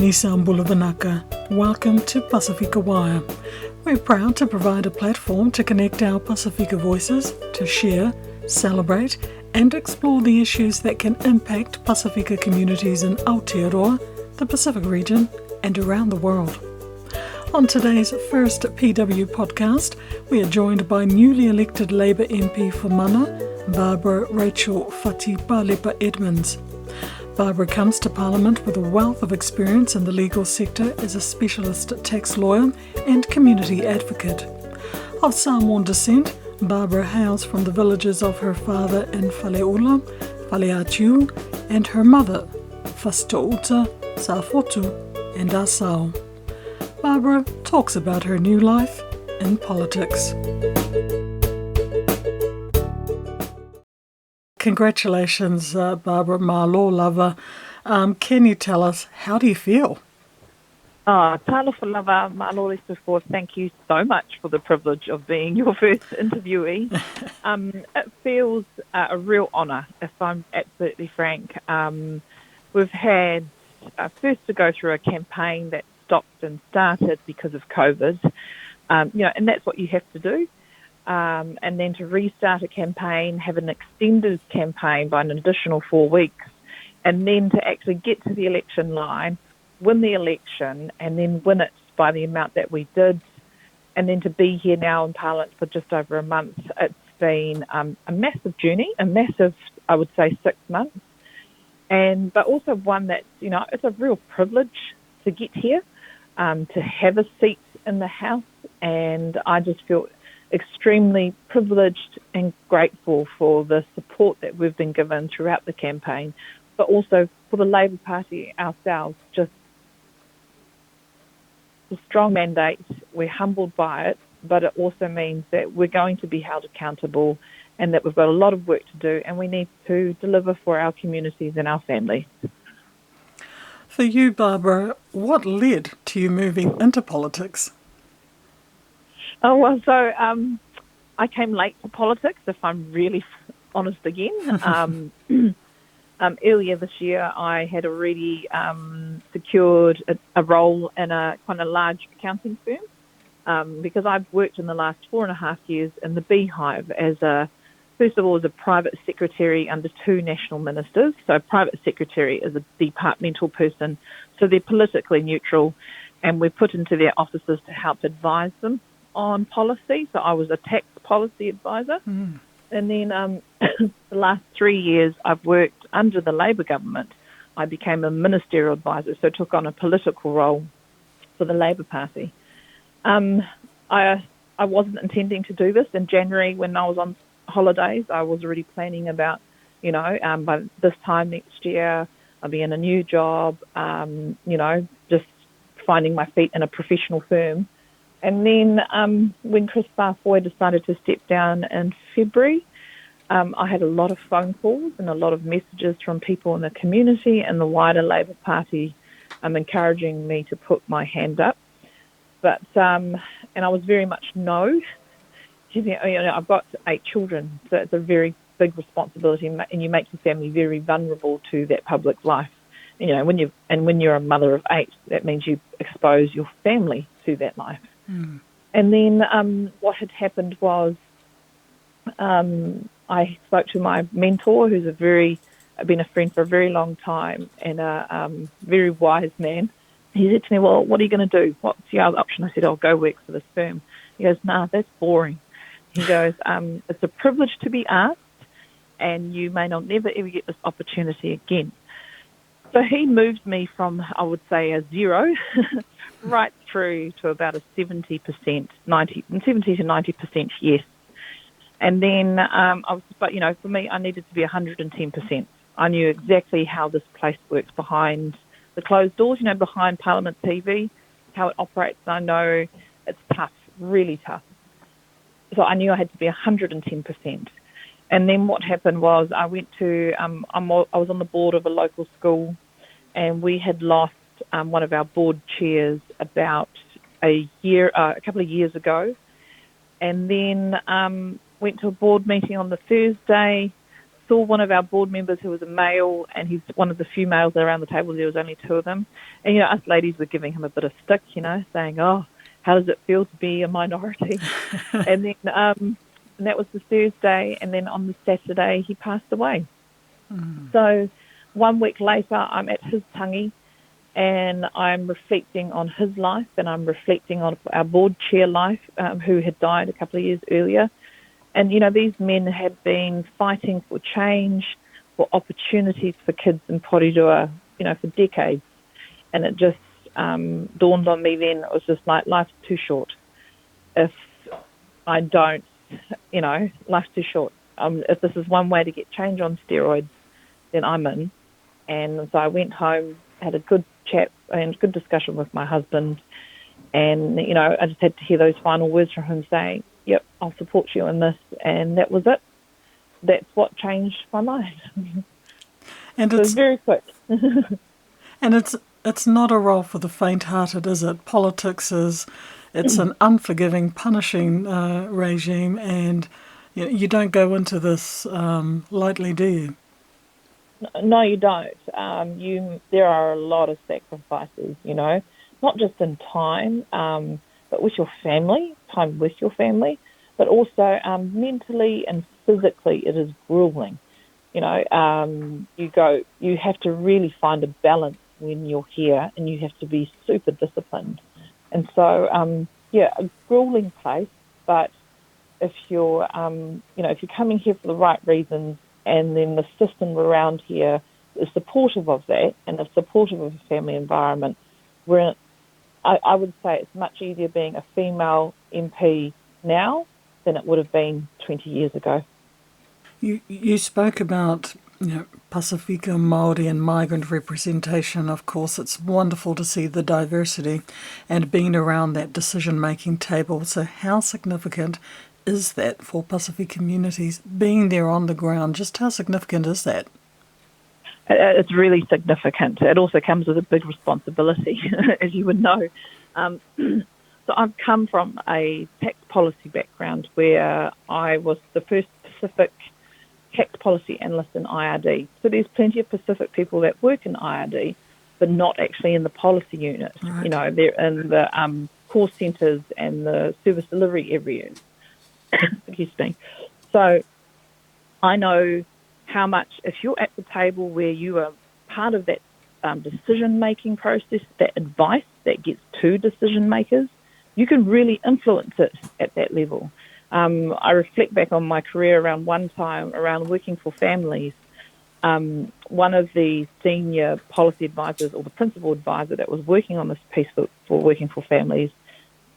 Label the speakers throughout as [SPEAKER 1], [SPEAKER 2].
[SPEAKER 1] Nisambulavanaka. Welcome to Pasifika Wire. We're proud to provide a platform to connect our Pasifika voices, to share, celebrate, and explore the issues that can impact Pasifika communities in Aotearoa, the Pacific region, and around the world. On today's first PW podcast, we are joined by newly elected Labour MP for Mana, Barbara Rachael Fati Palepa Edmonds. Barbara comes to Parliament with a wealth of experience in the legal sector as a specialist tax lawyer and community advocate. Of Samoan descent, Barbara hails from the villages of her father in Faleula, Faleatiu, and her mother, Fastouta, Safotu, and Asau. Barbara talks about her new life in politics. Congratulations, Barbara. Malo lava. Can you tell us, how do you feel?
[SPEAKER 2] Talofa lava, malo before. Thank you so much for the privilege of being your first interviewee. It feels a real honour, if I'm absolutely frank. We've had first to go through a campaign that stopped and started because of COVID, and that's what you have to do. And then to restart a campaign, have an extended campaign by an additional 4 weeks, and then to actually get to the election line, win the election, and then win it by the amount that we did, and then to be here now in Parliament for just over a month. It's been a massive journey, a massive, I would say, 6 months, but also one that's, it's a real privilege to get here, to have a seat in the House, and I just feel extremely privileged and grateful for the support that we've been given throughout the campaign, but also for the Labour Party ourselves. Just a strong mandate. We're humbled by it, but it also means that we're going to be held accountable and that we've got a lot of work to do, and we need to deliver for our communities and our families.
[SPEAKER 1] For you, Barbara, what led to you moving into politics?
[SPEAKER 2] I came late to politics, if I'm really honest again. Earlier this year, I had already secured a role in a kind of large accounting firm because I've worked in the last 4.5 years in the Beehive first of all, as a private secretary under 2 national ministers. So a private secretary is a departmental person, so they're politically neutral, and we're put into their offices to help advise them on policy. So I was a tax policy advisor. And then the last 3 years I've worked under the Labour government. I became a ministerial advisor, so took on a political role for the Labour Party. I wasn't intending to do this. In January, when I was on holidays, I was already planning about, by this time next year I'll be in a new job, just finding my feet in a professional firm. And then when Chris Farfoy decided to step down in February, I had a lot of phone calls and a lot of messages from people in the community and the wider Labour Party encouraging me to put my hand up. But and I was very much no. I've got 8 children, so it's a very big responsibility, and you make your family very vulnerable to that public life. When you're a mother of 8, that means you expose your family to that life. And then what had happened was I spoke to my mentor, who's been a friend for a very long time and a very wise man. He said to me, well, what are you going to do? What's the other option? I said, I'll go work for this firm. He goes, nah, that's boring. He goes, it's a privilege to be asked, and you may not never ever get this opportunity again. So he moved me from, I would say, a 0 right through to about a 70% to 90% yes. And then for me, I needed to be 110%. I knew exactly how this place works behind the closed doors, behind Parliament TV, how it operates. I know it's tough, really tough. So I knew I had to be 110%. And then what happened was I went to, I was on the board of a local school, and we had lost one of our board chairs about a couple of years ago. And then went to a board meeting on the Thursday, saw one of our board members who was a male, and he's one of the few males around the table. There was only two of them. And, us ladies were giving him a bit of stick, saying, oh, how does it feel to be a minority? And then and that was the Thursday, and then on the Saturday he passed away. So 1 week later I'm at his tangi, and I'm reflecting on his life, and I'm reflecting on our board chair life, who had died a couple of years earlier. And, these men had been fighting for change, for opportunities for kids in Porirua, for decades. And it just dawned on me then, it was just like, life's too short. If I don't, life's too short. If this is one way to get change on steroids, then I'm in. And so I went home, had a good chat and good discussion with my husband. And, I just had to hear those final words from him saying, yep, I'll support you in this. And that was it. That's what changed my mind.
[SPEAKER 1] And
[SPEAKER 2] so it's very quick.
[SPEAKER 1] And it's not a role for the faint-hearted, is it? Politics it's an unforgiving, punishing regime, and you don't go into this lightly, do you?
[SPEAKER 2] No, you don't. There are a lot of sacrifices, not just in time, but with your family, time with your family, but also mentally and physically it is grueling. You have to really find a balance when you're here, and you have to be super disciplined. And so, a grueling place, but if you're, if you're coming here for the right reasons, and then the system around here is supportive of that and is supportive of a family environment, I would say it's much easier being a female MP now than it would have been 20 years ago.
[SPEAKER 1] You spoke about Pasifika, Māori and migrant representation. Of course, it's wonderful to see the diversity and being around that decision-making table. So how significant is that for Pasifika communities, being there on the ground? Just how significant is that?
[SPEAKER 2] It's really significant. It also comes with a big responsibility, as you would know. So I've come from a tax policy background where I was the first Pacific tax policy analyst in IRD. So there's plenty of Pacific people that work in IRD, but not actually in the policy unit.
[SPEAKER 1] Right.
[SPEAKER 2] They're in the core centres and the service delivery areas. Excuse me. So I know how much, if you're at the table where you are part of that decision-making process, that advice that gets to decision makers, you can really influence it at that level. I reflect back on my career around one time around working for families. One of the senior policy advisors, or the principal advisor that was working on this piece for working for families,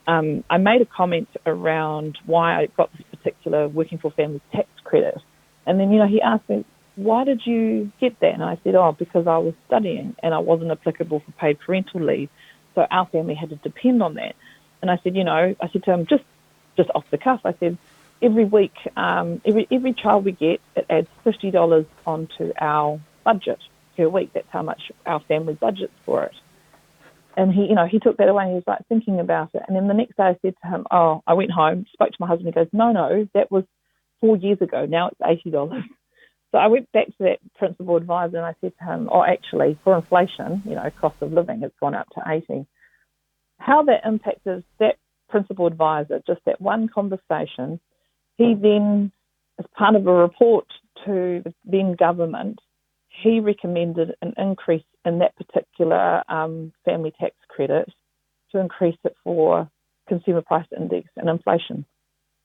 [SPEAKER 2] I made a comment around why I got this particular working for families tax credit. And then, he asked me, why did you get that? And I said, because I was studying and I wasn't applicable for paid parental leave. So our family had to depend on that. And I said, I said to him, just off the cuff, I said, every week, every child we get, it adds $50 onto our budget per week. That's how much our family budgets for it. And he took that away and he was like thinking about it. And then the next day I said to him, I went home, spoke to my husband, he goes, no, that was 4 years ago. Now it's $80. So I went back to that principal advisor and I said to him, actually, for inflation, cost of living has gone up to 80. How that impacted that principal advisor, just that one conversation, he then, as part of a report to the then government, he recommended an increase in that particular family tax credit to increase it for consumer price index and inflation.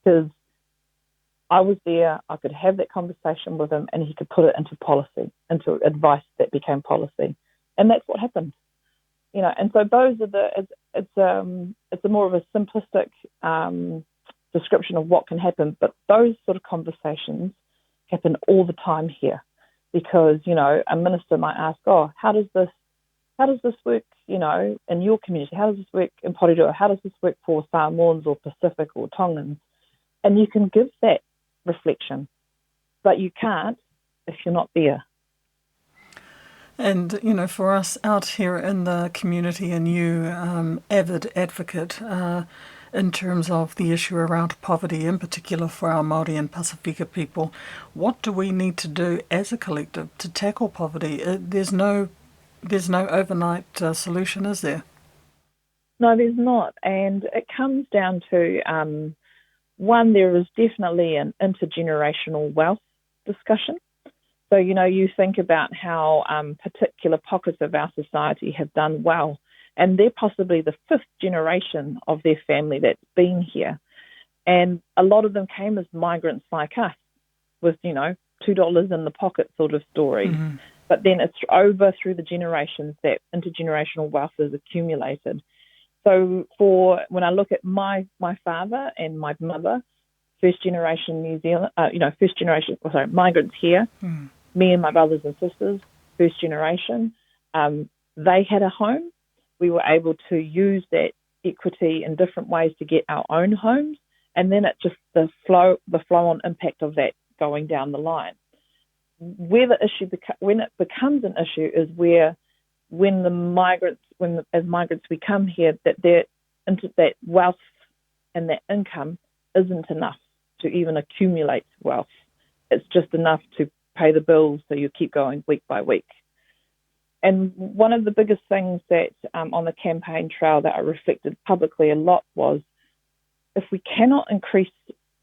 [SPEAKER 2] Because I was there, I could have that conversation with him, and he could put it into policy, into advice that became policy. And that's what happened. And so those are it's a more of a simplistic description of what can happen, but those sort of conversations happen all the time here. Because, a minister might ask, how does this work, in your community? How does this work in Porirua? How does this work for Samoans or Pacific or Tongans? And you can give that reflection, but you can't if you're not there.
[SPEAKER 1] And, for us out here in the community, and you, avid advocate, in terms of the issue around poverty, in particular for our Māori and Pasifika people. What do we need to do as a collective to tackle poverty? There's no overnight solution, is there?
[SPEAKER 2] No, there's not. And it comes down to, one, there is definitely an intergenerational wealth discussion. So, you think about how particular pockets of our society have done well, and they're possibly the fifth generation of their family that's been here. And a lot of them came as migrants like us with, $2 in the pocket sort of story. Mm-hmm. But then it's over through the generations that intergenerational wealth is accumulated. So when I look at my father and my mother, first generation migrants here, me and my brothers and sisters, first generation, they had a home. We were able to use that equity in different ways to get our own homes, and then it's just the flow-on impact of that going down the line. Where the issue when it becomes an issue is when as migrants we come here, that wealth and that income isn't enough to even accumulate wealth. It's just enough to pay the bills, so you keep going week by week. And one of the biggest things that on the campaign trail that I reflected publicly a lot was, if we cannot increase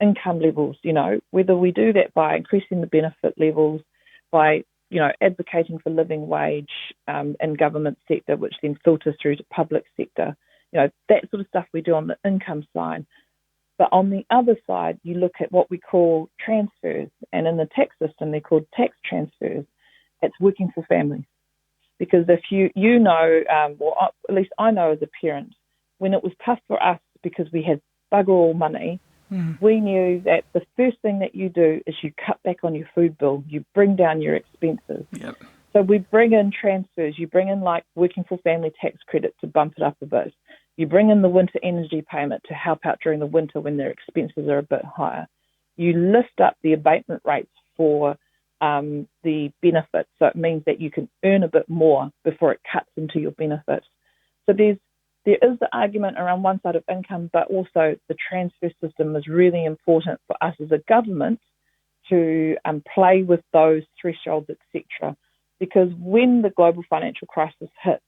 [SPEAKER 2] income levels, whether we do that by increasing the benefit levels, by advocating for living wage in government sector, which then filters through to public sector, that sort of stuff we do on the income side. But on the other side, you look at what we call transfers, and in the tax system, they're called tax transfers. It's working for families. Because if at least I know as a parent, when it was tough for us because we had bugger all money, we knew that the first thing that you do is you cut back on your food bill, you bring down your expenses.
[SPEAKER 1] Yep.
[SPEAKER 2] So we bring in transfers, you bring in like working for family tax credit to bump it up a bit. You bring in the winter energy payment to help out during the winter when their expenses are a bit higher. You lift up the abatement rates for the benefits, so it means that you can earn a bit more before it cuts into your benefits. So there is the argument around one side of income, but also the transfer system is really important for us as a government to play with those thresholds, etc. Because when the global financial crisis hits,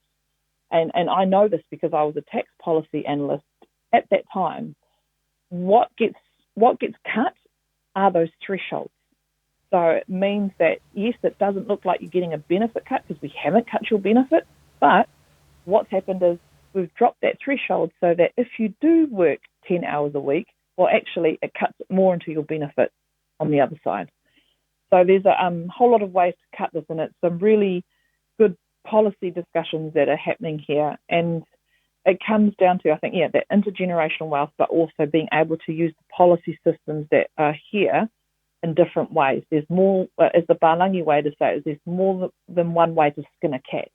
[SPEAKER 2] and I know this because I was a tax policy analyst at that time, what gets cut are those thresholds. So it means that, yes, it doesn't look like you're getting a benefit cut because we haven't cut your benefit, but what's happened is we've dropped that threshold so that if you do work 10 hours a week, well, actually it cuts it more into your benefit on the other side. So there's a whole lot of ways to cut this, and it's some really good policy discussions that are happening here. And it comes down to, I think, that intergenerational wealth, but also being able to use the policy systems that are here in different ways. There's more, as the Balangi way to say it, there's more than one way to skin a cat.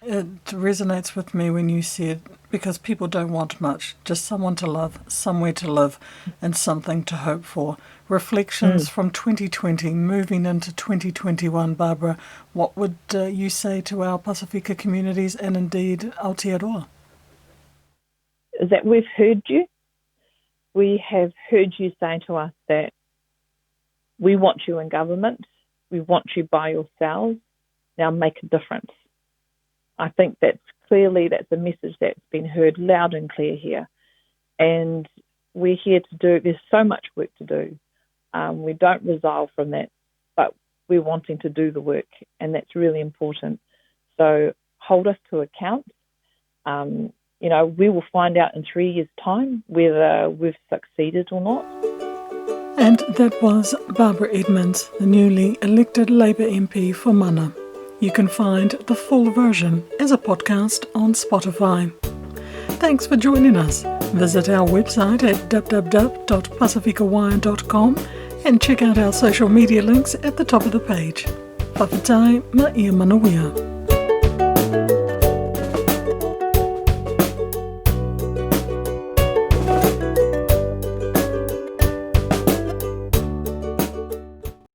[SPEAKER 1] It resonates with me when you said, because people don't want much, just someone to love, somewhere to live, and something to hope for. Reflections from 2020 moving into 2021, Barbara, what would you say to our Pasifika communities and indeed Aotearoa?
[SPEAKER 2] Is that we've heard you. We have heard you saying to us that we want you in government, we want you by yourselves, now make a difference. I think that's a message that's been heard loud and clear here. And we're here to do, there's so much work to do. We don't resolve from that, but we're wanting to do the work, and that's really important. So hold us to account. We will find out in 3 years' time whether we've succeeded or not.
[SPEAKER 1] And that was Barbara Edmonds, the newly elected Labour MP for Mana. You can find the full version as a podcast on Spotify. Thanks for joining us. Visit our website at www.pasifikawire.com and check out our social media links at the top of the page. Whawhitai, ma ia manawia.